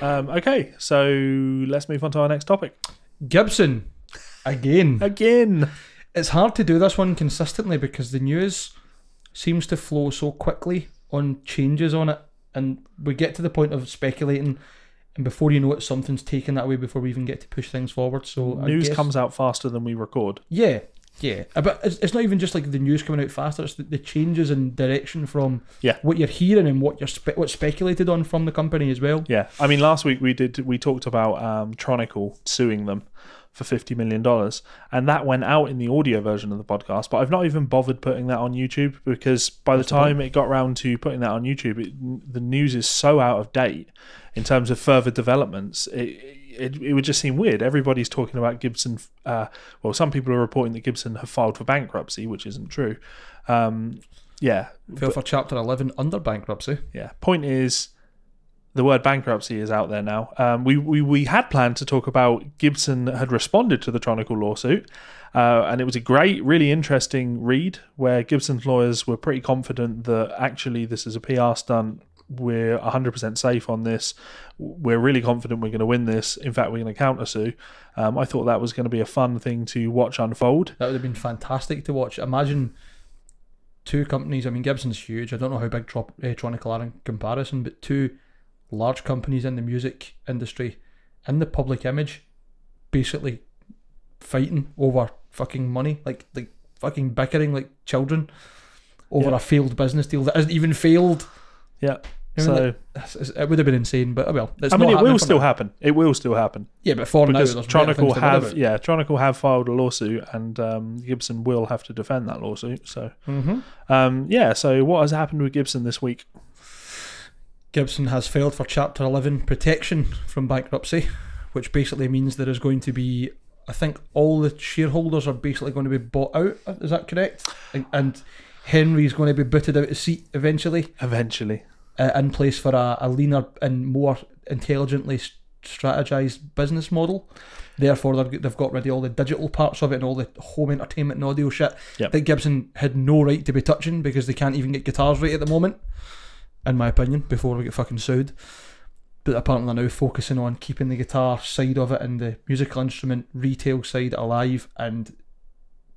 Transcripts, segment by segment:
Okay, so let's move on to our next topic. Gibson. Again. It's hard to do this one consistently because the news seems to flow so quickly on changes on it, and we get to the point of speculating, and before you know it, something's taken that way before we even get to push things forward. So news comes out faster than we record. Yeah. But it's not even just like the news coming out faster, it's the changes in direction from what you're hearing and what's speculated on from the company as well. Yeah, I mean, last week we talked about Tronical suing them for $50 million, and that went out in the audio version of the podcast, but I've not even bothered putting that on YouTube because by the time it got round to putting that on YouTube, the news is so out of date in terms of further developments. It would just seem weird. Everybody's talking about Gibson. Well, some people are reporting that Gibson have filed for bankruptcy, which isn't true. Filed for Chapter 11 under bankruptcy. Yeah. Point is, the word bankruptcy is out there now. We had planned to talk about Gibson had responded to the Tronical lawsuit, and it was a great, really interesting read where Gibson's lawyers were pretty confident that actually this is a PR stunt. We're 100% safe on this. We're really confident we're going to win this. In fact, we're going to countersue. I thought that was going to be a fun thing to watch unfold. That would have been fantastic to watch. Imagine two companies. I mean, Gibson's huge. I don't know how big Tronical are in comparison, but two large companies in the music industry, in the public image, basically fighting over fucking money, like fucking bickering like children over a failed business deal that hasn't even failed. Yeah. So it would have been insane, but well, it will still happen. It will still happen. Yeah, but for because now, Tronical have filed a lawsuit, and Gibson will have to defend that lawsuit. So, So what has happened with Gibson this week? Gibson has filed for Chapter 11 protection from bankruptcy, which basically means there is going to be, I think, all the shareholders are basically going to be bought out. Is that correct? And Henry's going to be booted out of his seat eventually. In place for a leaner and more intelligently strategized business model. Therefore, they've got rid of all the digital parts of it and all the home entertainment and audio shit that Gibson had no right to be touching because they can't even get guitars right at the moment, in my opinion, before we get fucking sued. But apparently they're now focusing on keeping the guitar side of it and the musical instrument retail side alive, and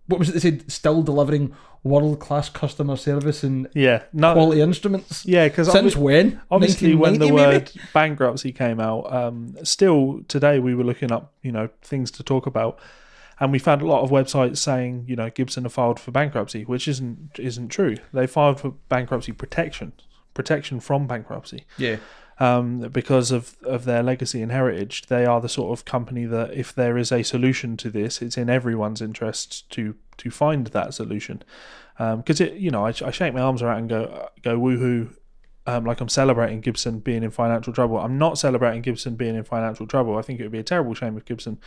what was it they said? Still delivering world-class customer service and quality instruments. Yeah, because since when? Obviously, when the word bankruptcy came out, still today we were looking up, things to talk about, and we found a lot of websites saying, Gibson have filed for bankruptcy, which isn't true. They filed for bankruptcy protection from bankruptcy. Yeah. Because of their legacy and heritage, they are the sort of company that if there is a solution to this, it's in everyone's interest to find that solution. Because I shake my arms around and go woohoo, like I'm celebrating Gibson being in financial trouble. I'm not celebrating Gibson being in financial trouble. I think it would be a terrible shame if Gibson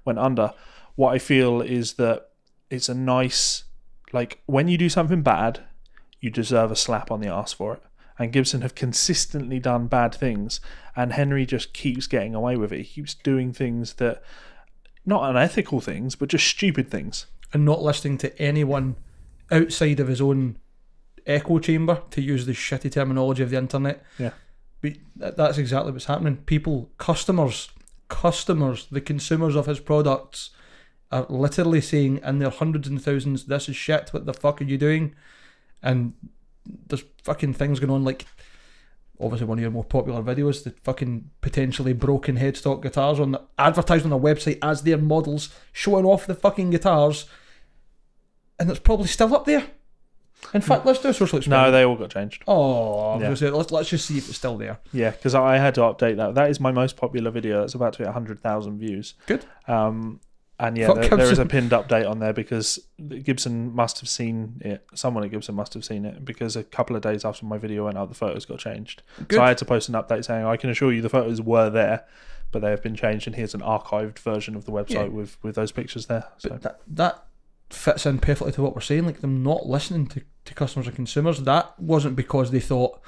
went under. What I feel is that it's a nice, like, when you do something bad, you deserve a slap on the arse for it. And Gibson have consistently done bad things, and Henry just keeps getting away with it. He keeps doing things that, not unethical things, but just stupid things. And not listening to anyone outside of his own echo chamber, to use the shitty terminology of the internet. Yeah. But that's exactly what's happening. People, customers, the consumers of his products are literally saying in their hundreds and thousands, this is shit, what the fuck are you doing? And there's fucking things going on, like obviously one of your more popular videos, the fucking potentially broken headstock guitars on the advertised on their website as their models, showing off the fucking guitars, and it's probably still up there. In fact, let's do a social experiment. No, they all got changed. Oh, yeah. Let's just see if it's still there. Yeah, because I had to update that. That is my most popular video. It's about to get 100,000 views. Good. And yeah, there is a pinned update on there because Gibson must have seen it. Someone at Gibson must have seen it because a couple of days after my video went out, the photos got changed. Good. So I had to post an update saying, I can assure you the photos were there, but they have been changed, and here's an archived version of the website with those pictures there. So. But that fits in perfectly to what we're saying, like them not listening to customers and consumers. That wasn't because they thought,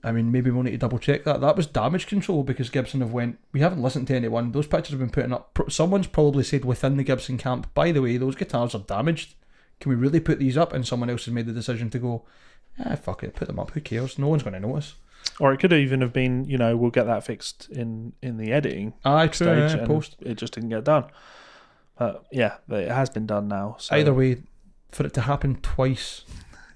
I mean, maybe we'll need to double check that. That was damage control, because Gibson have went, we haven't listened to anyone. Those pictures have been putting up. Someone's probably said within the Gibson camp, by the way, those guitars are damaged. Can we really put these up? And someone else has made the decision to go, fuck it, put them up. Who cares? No one's going to notice. Or it could even have been, we'll get that fixed in the editing True, stage, yeah, and post. it just didn't get done. But yeah, it has been done now. So. Either way, for it to happen twice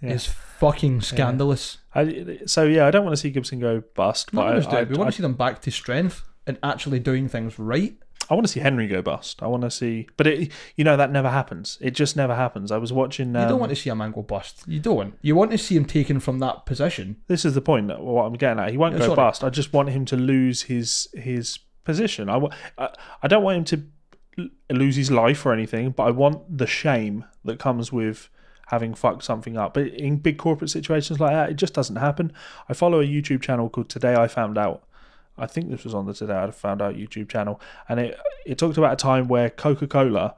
is fucking scandalous. I don't want to see Gibson go bust. We But want to see them back to strength and actually doing things right. I want to see Henry go bust. I want to see, but that never happens. It just never happens. I was watching. You don't want to see a man go bust. You don't. You want to see him taken from that position. This is the point. What I'm getting at. He won't go bust. I just want him to lose his position. I don't want him to lose his life or anything, but I want the shame that comes with having fucked something up. But in big corporate situations like that, it just doesn't happen. I follow a YouTube channel called Today I Found Out. I think this was on the Today I Found Out YouTube channel, and it talked about a time where Coca-Cola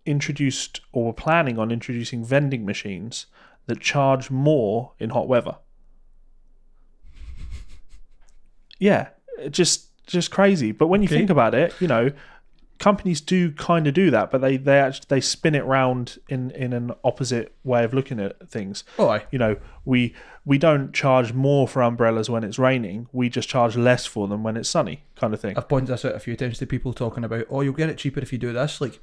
introduced or were planning on introducing vending machines that charge more in hot weather. Yeah, just crazy. But when you think about it, companies do kind of do that, but they spin it round in an opposite way of looking at things. Oh, aye. We don't charge more for umbrellas when it's raining. We just charge less for them when it's sunny, kind of thing. I've pointed this out a few times to people talking about, you'll get it cheaper if you do this. Like,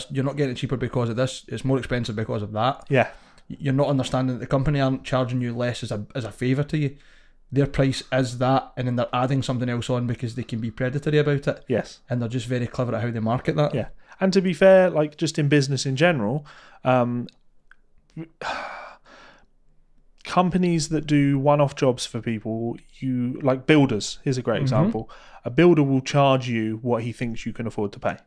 you're not getting it cheaper because of this. It's more expensive because of that. Yeah. You're not understanding that the company aren't charging you less as a favour to you. Their price is that, and then they're adding something else on because they can be predatory about it. Yes. And they're just very clever at how they market that. Yeah. And to be fair, like just in business in general, companies that do one-off jobs for people, like builders. Here's a great example. A builder will charge you what he thinks you can afford to pay.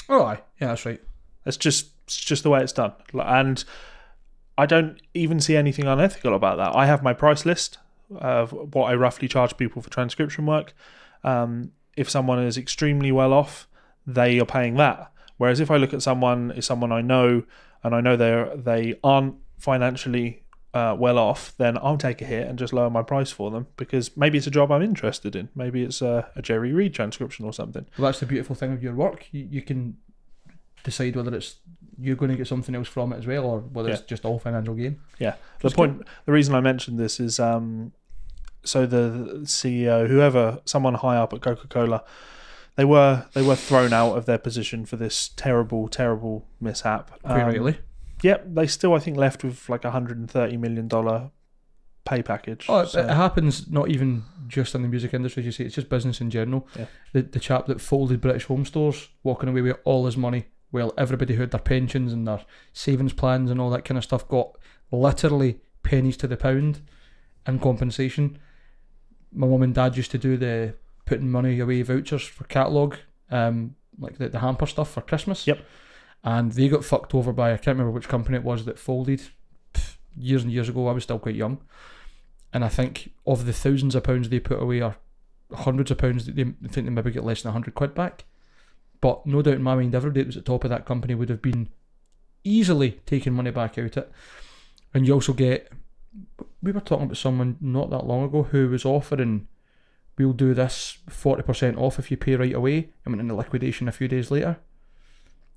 Oh, aye. Yeah, that's right. It's just the way it's done. And I don't even see anything unethical about that. I have my price list of what I roughly charge people for transcription work. If someone is extremely well off, they are paying that. Whereas if I look at someone I know, and I know they aren't financially well off, then I'll take a hit and just lower my price for them, because maybe it's a job I'm interested in. Maybe it's a Jerry Reed transcription or something. Well, that's the beautiful thing of your work. You can decide whether it's you're going to get something else from it as well, or whether it's just all financial gain. Yeah. The reason I mentioned this is so the CEO, someone high up at Coca-Cola, they were thrown out of their position for this terrible, terrible mishap. Really? Yep, they still, I think, left with like $130 million pay package. Oh, it happens not even just in the music industry, as you say, it's just business in general. Yeah. The chap that folded British Home Stores, walking away with all his money, while everybody who had their pensions and their savings plans and all that kind of stuff got literally pennies to the pound in compensation. My mum and dad used to do the putting money away vouchers for catalogue, like the hamper stuff for Christmas. Yep. And they got fucked over by, I can't remember which company it was that folded years and years ago. I was still quite young. And I think of the thousands of pounds they put away, or hundreds of pounds, I think they maybe get less than £100 back. But no doubt in my mind, everybody that was at the top of that company would have been easily taking money back out it. And you also get, we were talking about someone not that long ago who was offering, we'll do this 40% off if you pay right away, and went into liquidation a few days later.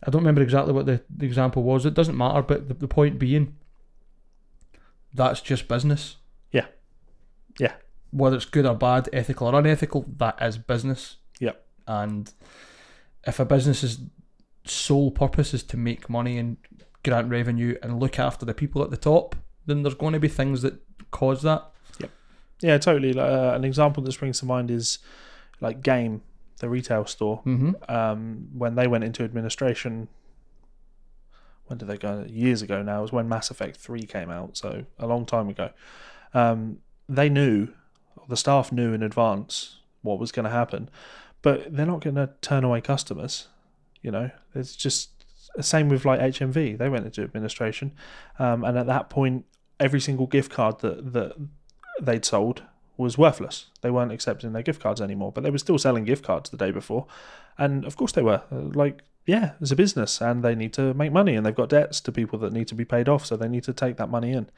I don't remember exactly what the example was. It doesn't matter, but the point being, that's just business. Yeah. Yeah. Whether it's good or bad, ethical or unethical, that is business. Yep. And if a business's sole purpose is to make money and grant revenue and look after the people at the top, then there's going to be things that cause that. Yep. Yeah, totally. An example that springs to mind is like Game, the retail store. When they went into administration, when did they go? Years ago now. It was when Mass Effect 3 came out, so a long time ago. They knew, the staff knew in advance what was going to happen, but they're not going to turn away customers. It's just the same with like HMV. They went into administration, and at that point, every single gift card that they'd sold was worthless. They weren't accepting their gift cards anymore, but they were still selling gift cards the day before. And of course they were. It's a business and they need to make money, and they've got debts to people that need to be paid off, so they need to take that money in.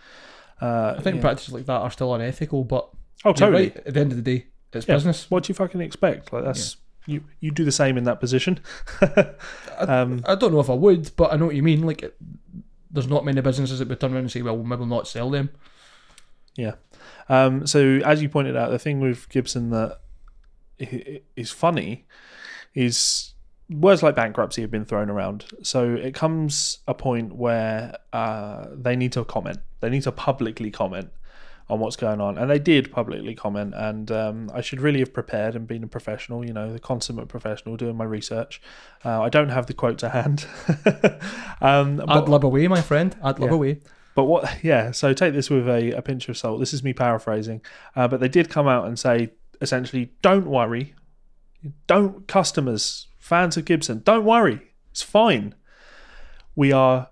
I think practices like that are still unethical, but totally. Right, at the end of the day, it's business. What do you fucking expect? Like that's you do the same in that position. I don't know if I would, but I know what you mean. Like, there's not many businesses that would turn around and say, well, maybe we'll not sell them. Yeah. So as you pointed out, the thing with Gibson that is funny is words like bankruptcy have been thrown around. So it comes a point where they need to comment. They need to publicly comment on what's going on, and they did publicly comment. And I should really have prepared and been a professional, the consummate professional, doing my research. I don't have the quote to hand. Ad lib away, my friend. Ad lib away. But so take this with a pinch of salt. This is me paraphrasing. But they did come out and say, essentially, don't worry. Customers, fans of Gibson, don't worry. It's fine. We are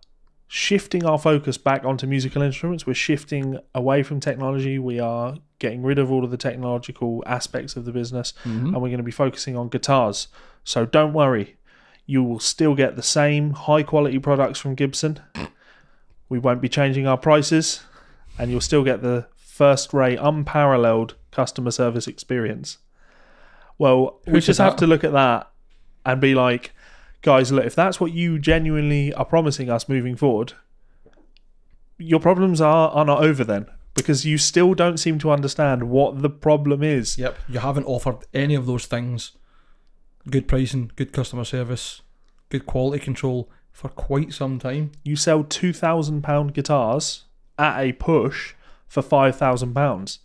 shifting our focus back onto musical instruments. We're shifting away from technology. We are getting rid of all of the technological aspects of the business, and we're going to be focusing on guitars. So don't worry. You will still get the same high-quality products from Gibson. We won't be changing our prices, and you'll still get the first-rate, unparalleled customer service experience. Well, we just have to look at that and be like, guys, look, if that's what you genuinely are promising us moving forward, your problems are not over then, because you still don't seem to understand what the problem is. Yep, you haven't offered any of those things. Good pricing, good customer service, good quality control for quite some time. You sell £2,000 guitars at a push for £5,000.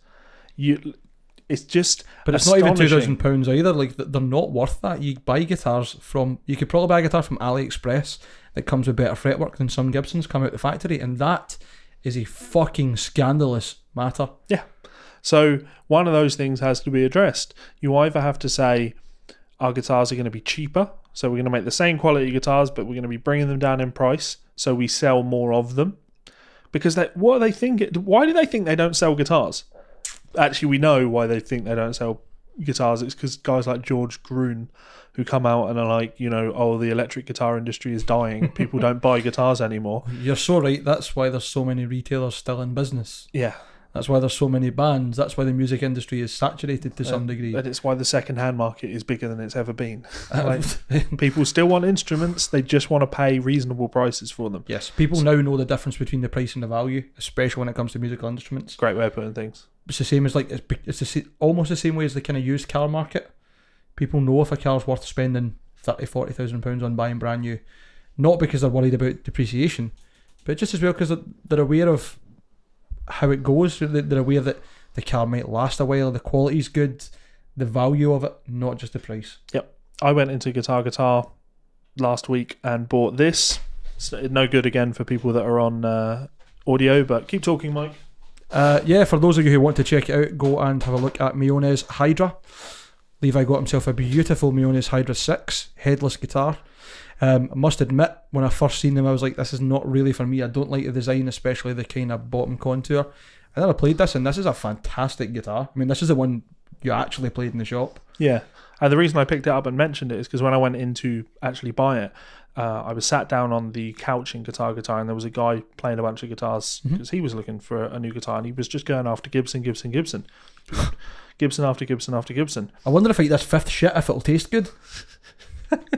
It's just But it's not even £2,000 either. Like, they're not worth that. You buy guitars from... You could probably buy a guitar from AliExpress that comes with better fretwork than some Gibsons come out the factory, and that is a fucking scandalous matter. Yeah. So one of those things has to be addressed. You either have to say our guitars are going to be cheaper, so we're going to make the same quality guitars, but we're going to be bringing them down in price so we sell more of them. Because what are they thinking? Why do they think they don't sell guitars? Actually, we know why they think they don't sell guitars. It's because guys like George Gruen, who come out and are like, the electric guitar industry is dying. People don't buy guitars anymore. You're so right. That's why there's so many retailers still in business. Yeah. That's why there's so many bands. That's why the music industry is saturated to some degree. And it's why the second-hand market is bigger than it's ever been. People still want instruments. They just want to pay reasonable prices for them. Yes, people now know the difference between the price and the value, especially when it comes to musical instruments. Great way of putting things. It's the same as almost the same way as the kind of used car market. People know if a car's worth spending £30,000-40,000 on buying brand new, not because they're worried about depreciation, but just as well because they're aware of how it goes. They're aware that the car might last a while, the quality's good, the value of it, not just the price. Yep. I went into Guitar last week and bought this. It's no good again for people that are on audio, but keep talking, Mike. For those of you who want to check it out, go and have a look at Mione's Hydra. Levi got himself a beautiful Mione's Hydra 6 headless guitar. I must admit, when I first seen them, I was like, this is not really for me. I don't like the design, especially the kind of bottom contour. And then I played this, and this is a fantastic guitar. I mean, this is the one you actually played in the shop. Yeah. And the reason I picked it up and mentioned it is because when I went in to actually buy it, I was sat down on the couch in Guitar, and there was a guy playing a bunch of guitars because he was looking for a new guitar, and he was just going after Gibson. Gibson after Gibson after Gibson. I wonder if I eat this fifth shit, if it'll taste good.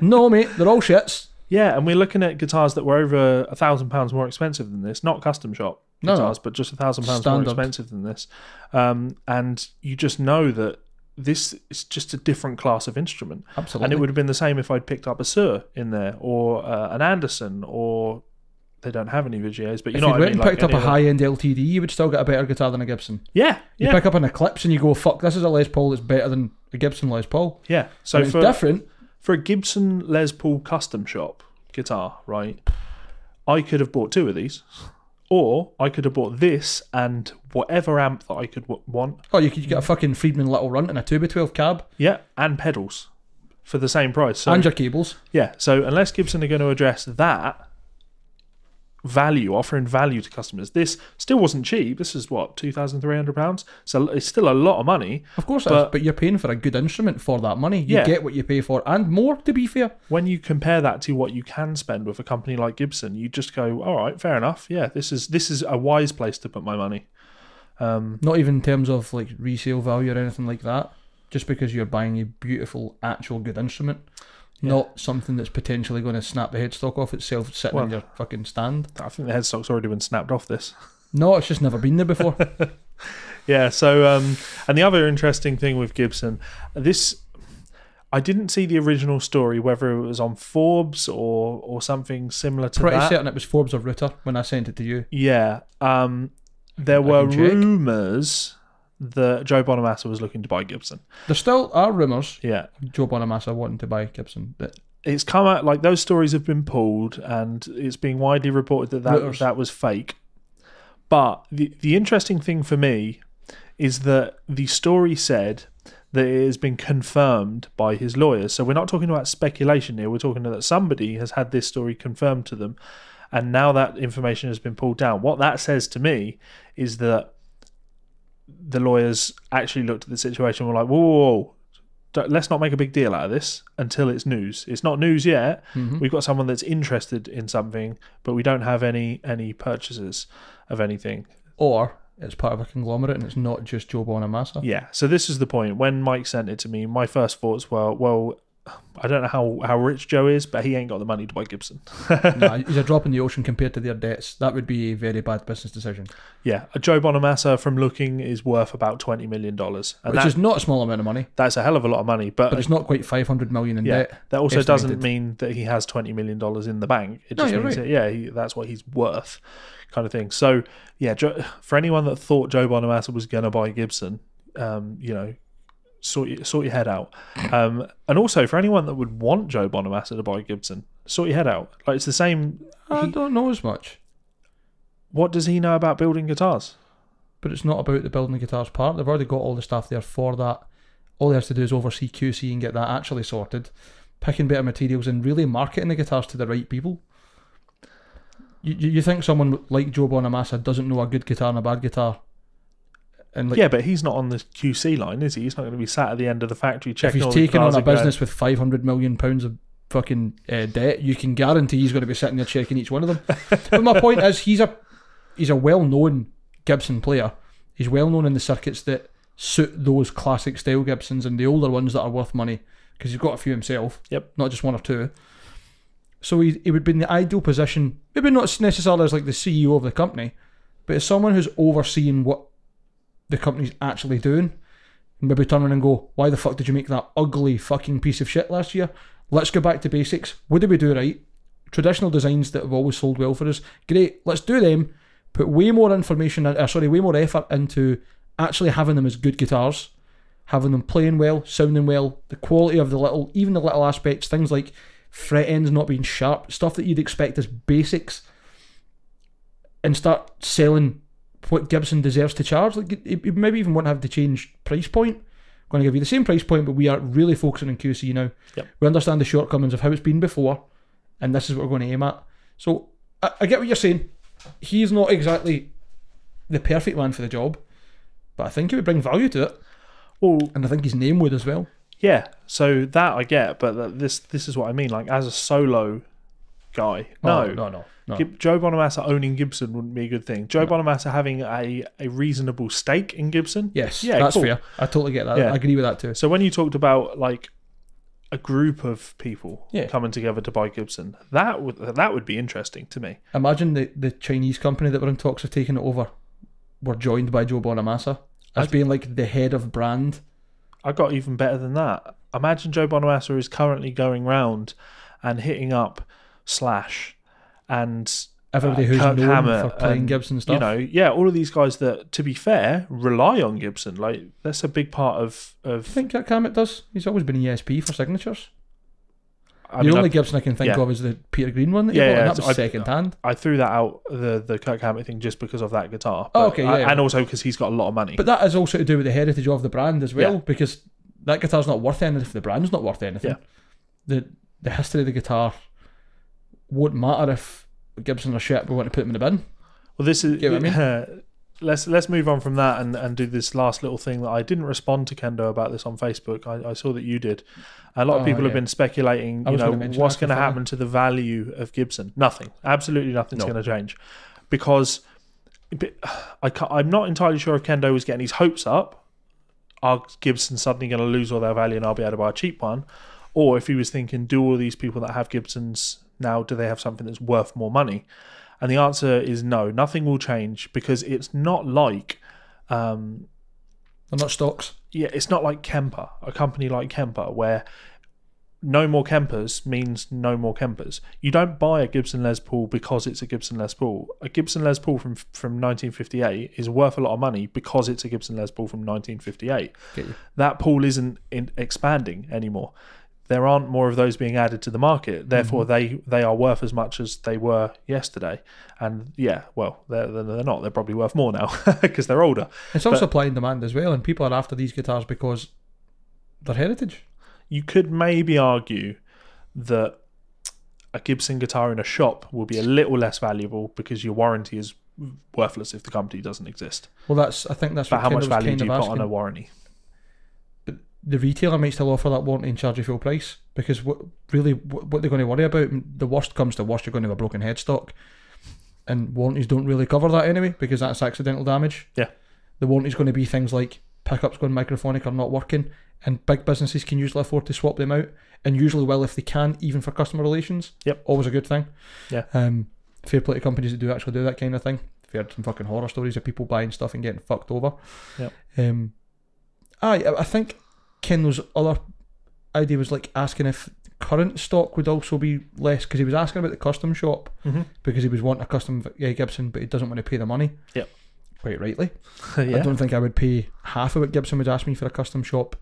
No, mate, they're all shits. Yeah, and we're looking at guitars that were over £1,000 more expensive than this, not custom shop guitars, but just £1,000 more expensive than this. And you just know that this is just a different class of instrument. Absolutely. And it would have been the same if I'd picked up a Suhr in there, or an Anderson, or they don't have any VGAs, but you know what I mean. If you went and picked up a high-end LTD, you would still get a better guitar than a Gibson. Yeah, You pick up an Eclipse and you go, fuck, this is a Les Paul that's better than a Gibson Les Paul. Yeah, so it's different. For a Gibson Les Paul custom shop guitar, right, I could have bought two of these, or I could have bought this and whatever amp that I could want. Oh, you could get a fucking Friedman Little Runt and a 2x12 cab. Yeah, and pedals for the same price. So, and your cables. Yeah, so unless Gibson are going to address that value, offering value to customers, this still wasn't cheap. This is what, £2,300? So it's still a lot of money. Of course it is, but you're paying for a good instrument for that money. You get what you pay for, and more, to be fair. When you compare that to what you can spend with a company like Gibson, you just go, all right, fair enough. Yeah, this is a wise place to put my money. Not even in terms of like resale value or anything like that. Just because you're buying a beautiful, actual good instrument. Not something that's potentially going to snap the headstock off itself sitting in your fucking stand. I think the headstock's already been snapped off this. No, it's just never been there before. Yeah, so and the other interesting thing with Gibson, I didn't see the original story, whether it was on Forbes or something similar to Pretty that. certain it was Forbes or Router when I sent it to you. Yeah, there were rumours that Joe Bonamassa was looking to buy Gibson. There still are rumours. Yeah, Joe Bonamassa wanting to buy Gibson. It's come out like those stories have been pulled, and it's being widely reported that was fake. But the interesting thing for me is that the story said that it has been confirmed by his lawyers. So we're not talking about speculation here. We're talking that somebody has had this story confirmed to them, and now that information has been pulled down. What that says to me is that the lawyers actually looked at the situation and were like, whoa, let's not make a big deal out of this until it's news. It's not news yet. Mm-hmm. We've got someone that's interested in something, but we don't have any purchases of anything. Or it's part of a conglomerate and it's not just Joe Bonamassa. Yeah, so this is the point. When Mike sent it to me, my first thoughts were, well, I don't know how rich Joe is, but he ain't got the money to buy Gibson. Nah, he's a drop in the ocean compared to their debts. That would be a very bad business decision. Yeah, Joe Bonamassa, from looking, is worth about $20 million. Which is not a small amount of money. That's a hell of a lot of money. But it's not quite $500 million in debt. That also doesn't mean that he has $20 million in the bank. It just means that, that's what he's worth, kind of thing. So, yeah, for anyone that thought Joe Bonamassa was going to buy Gibson, sort your head out. And also, for anyone that would want Joe Bonamassa to buy Gibson, sort your head out. Like, it's the same. I don't know as much. What does he know about building guitars? But it's not about the building the guitars part. They've already got all the staff there for that. All he has to do is oversee QC and get that actually sorted, picking better materials and really marketing the guitars to the right people. You think someone like Joe Bonamassa doesn't know a good guitar and a bad guitar? And yeah, but he's not on the QC line, is he? He's not going to be sat at the end of the factory checking. If he's taking on a business with £500 million of fucking debt, you can guarantee he's going to be sitting there checking each one of them. But my point is, he's a well-known Gibson player. He's well-known in the circuits that suit those classic style Gibsons and the older ones that are worth money, because he's got a few himself. Yep, not just one or two. So he would be in the ideal position, maybe not necessarily as like the CEO of the company, but as someone who's overseeing what the company's actually doing, and maybe turn around and go, why the fuck did you make that ugly fucking piece of shit last year? Let's go back to basics. What did we do right? Traditional designs that have always sold well for us, great, let's do them. Put way more way more effort into actually having them as good guitars, having them playing well, sounding well, the quality of the little aspects, things like fret ends not being sharp, stuff that you'd expect as basics, and start selling what Gibson deserves to charge. Like, you maybe even won't have to change price point. I'm going to give you the same price point, but we are really focusing on QC now. Yep. We understand the shortcomings of how it's been before, and this is what we're going to aim at. So I get what you're saying. He's not exactly the perfect man for the job, but I think he would bring value to it. Well, and I think his name would as well. Yeah, so that I get, but this is what I mean. Like, as a solo guy, no. Joe Bonamassa owning Gibson wouldn't be a good thing. Joe Bonamassa having a reasonable stake in Gibson, yes, yeah, that's cool. Fair. I totally get that. Yeah. I agree with that too. So when you talked about like a group of people coming together to buy Gibson, that would be interesting to me. Imagine the Chinese company that were in talks of taking it over were joined by Joe Bonamassa as being like the head of brand. I got even better than that. Imagine Joe Bonamassa is currently going round and hitting up Slash and everybody who's Kirk known Hammett for playing Gibson stuff. All of these guys that, to be fair, rely on Gibson. Like, that's a big part of. I think Kirk Hammett does. He's always been ESP for signatures. The only Gibson I can think of is the Peter Green one that you bought, and that was second hand. I threw that out, the Kirk Hammett thing, just because of that guitar. And also because he's got a lot of money. But that is also to do with the heritage of the brand as well, because that guitar's not worth anything if the brand's not worth anything. Yeah. The history of the guitar won't matter if Gibson are shit, we want to put them in the bin. Well, this is... Let's move on from that and do this last little thing that I didn't respond to Kendo about this on Facebook. I saw that you did. A lot of people have been speculating, what's going to happen to the value of Gibson. Nothing. Absolutely nothing's going to change. Because I'm not entirely sure if Kendo was getting his hopes up. Are Gibson suddenly going to lose all their value and I'll be able to buy a cheap one? Or if he was thinking, do all these people that have Gibsons now, do they have something that's worth more money? And the answer is no. Nothing will change because it's not like... They're not stocks. Yeah, it's not like Kemper, a company like Kemper, where no more Kempers means no more Kempers. You don't buy a Gibson Les Paul because it's a Gibson Les Paul. A Gibson Les Paul from 1958 is worth a lot of money because it's a Gibson Les Paul from 1958. That Paul isn't expanding anymore. There aren't more of those being added to the market. Therefore, they are worth as much as they were yesterday. And yeah, well, they're not. They're probably worth more now because they're older. It's all supply and demand as well, and people are after these guitars because they're heritage. You could maybe argue that a Gibson guitar in a shop will be a little less valuable because your warranty is worthless if the company doesn't exist. Well, I think that's but what how much Kendall's value kind do you of put on a asking. warranty? But the retailer might still offer that warranty and charge you full price because what they're going to worry about, the worst comes to worst, you're going to have a broken headstock, and warranties don't really cover that anyway because that's accidental damage. Yeah. The warranty's going to be things like pickups going microphonic or not working, and big businesses can usually afford to swap them out, and usually will if they can, even for customer relations. Yep. Always a good thing. Yeah. Fair play to companies that do actually do that kind of thing. I've heard some fucking horror stories of people buying stuff and getting fucked over. Yep. I think Kendall's other idea was like asking if current stock would also be less, because he was asking about the custom shop because he was wanting a custom Gibson, but he doesn't want to pay the money. Yep. Quite rightly. Yeah. I don't think I would pay half of what Gibson would ask me for a custom shop,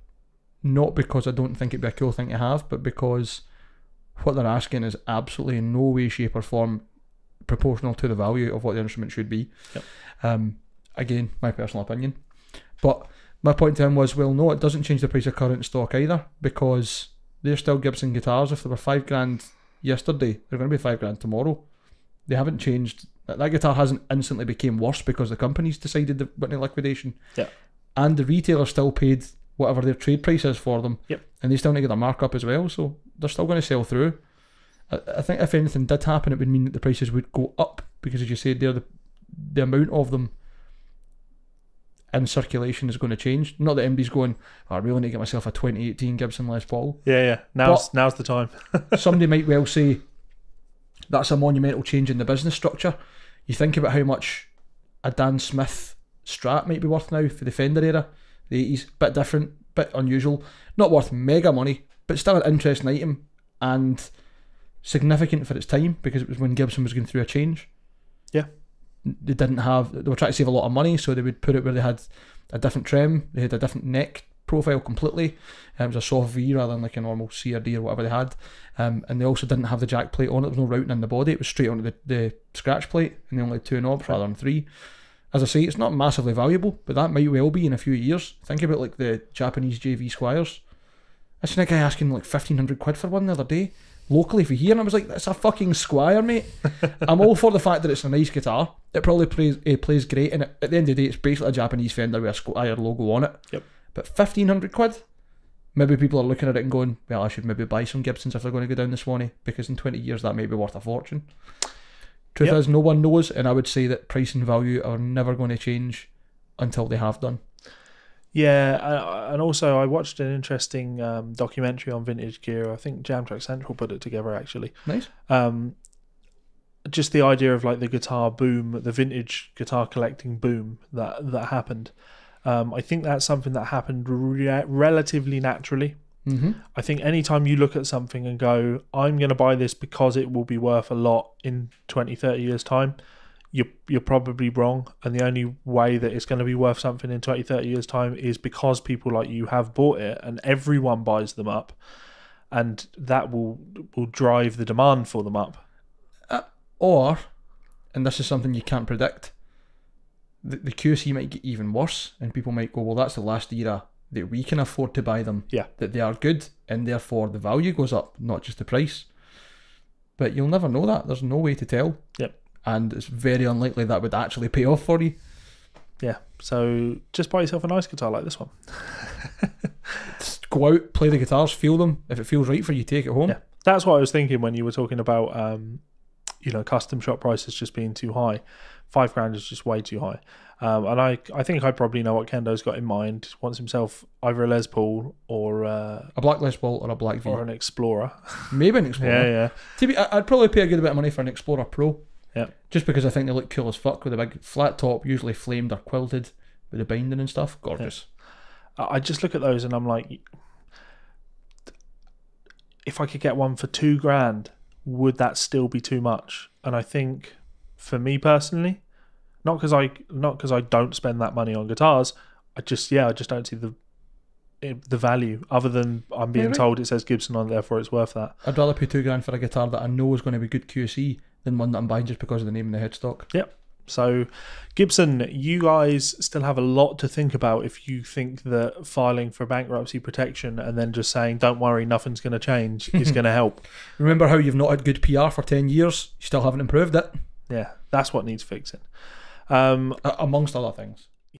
not because I don't think it'd be a cool thing to have, but because what they're asking is absolutely in no way, shape or form proportional to the value of what the instrument should be. Yep. Again, my personal opinion. But my point to him was, well, no, it doesn't change the price of current stock either, because they're still Gibson guitars. If they were $5,000 yesterday, they're going to be $5,000 tomorrow. They haven't changed. That guitar hasn't instantly became worse because the company's decided they went into liquidation. Yeah. And the retailer still paid whatever their trade price is for them. Yep. And they still need to get their markup as well, so they're still going to sell through. I think if anything did happen, it would mean that the prices would go up, because as you said there, the amount of them in circulation is going to change. Not that MD's going, I really need to get myself a 2018 Gibson Les Paul. Yeah. Now's the time. Somebody might well say that's a monumental change in the business structure. You think about how much a Dan Smith Strat might be worth now for the Fender era, the 80s, bit different, bit unusual, not worth mega money, but still an interesting item and significant for its time, because it was when Gibson was going through a change. Yeah. They were trying to save a lot of money, so they would put it where they had a different trim, they had a different neck profile completely. It was a soft V rather than like a normal C or D or whatever they had. And they also didn't have the jack plate on it. There was no routing in the body. It was straight onto the scratch plate, and they only had 2 knobs rather than 3. As I say, it's not massively valuable, but that might well be in a few years. Think about like the Japanese JV Squires. I seen a guy asking like 1,500 quid for one the other day, locally for here, and I was like, that's a fucking Squire, mate. I'm all for the fact that it's a nice guitar. It probably plays great, and at the end of the day, it's basically a Japanese Fender with a Squire logo on it. Yep. But 1,500 quid? Maybe people are looking at it and going, well, I should maybe buy some Gibsons if they're going to go down the Swanee, because in 20 years that may be worth a fortune. Truth is, no one knows, and I would say that price and value are never going to change until they have done. Yeah, and also I watched an interesting documentary on vintage gear. I think Jam Track Central put it together, actually. Nice. Just the idea of like the guitar boom, the vintage guitar collecting boom that happened. I think that's something that happened relatively naturally. Mm-hmm. I think anytime you look at something and go, I'm going to buy this because it will be worth a lot in 20, 30 years' time, you're probably wrong. And the only way that it's going to be worth something in 20, 30 years' time is because people like you have bought it and everyone buys them up. And that will drive the demand for them up. Or, and this is something you can't predict, the QC might get even worse, and people might go, well, that's the last era that we can afford to buy them. Yeah. That they are good, and therefore the value goes up, not just the price. But you'll never know that. There's no way to tell. Yep. And it's very unlikely that would actually pay off for you. Yeah. So just buy yourself a nice guitar like this one. Just go out, play the guitars, feel them. If it feels right for you, take it home. Yeah. That's what I was thinking when you were talking about custom shop prices just being too high. $5,000 is just way too high. And I think I probably know what Kendo's got in mind. Wants himself either a Les Paul or a black Les Paul or a black V. Or an Explorer. Maybe an Explorer. Yeah. I'd probably pay a good bit of money for an Explorer Pro. Yeah. Just because I think they look cool as fuck with a big flat top, usually flamed or quilted with the binding and stuff. Gorgeous. Yeah. I just look at those and I'm like, if I could get one for $2,000, would that still be too much? And I think, for me personally, not because I don't spend that money on guitars, I just don't see the value, other than I'm being told it says Gibson on, therefore it's worth that. I'd rather pay $2,000 for a guitar that I know is going to be good QC than one that I'm buying just because of the name and the headstock. Yep. So, Gibson, you guys still have a lot to think about if you think that filing for bankruptcy protection and then just saying, don't worry, nothing's going to change, is going to help. Remember how you've not had good PR for 10 years? You still haven't improved it. Yeah, that's what needs fixing. Amongst other things.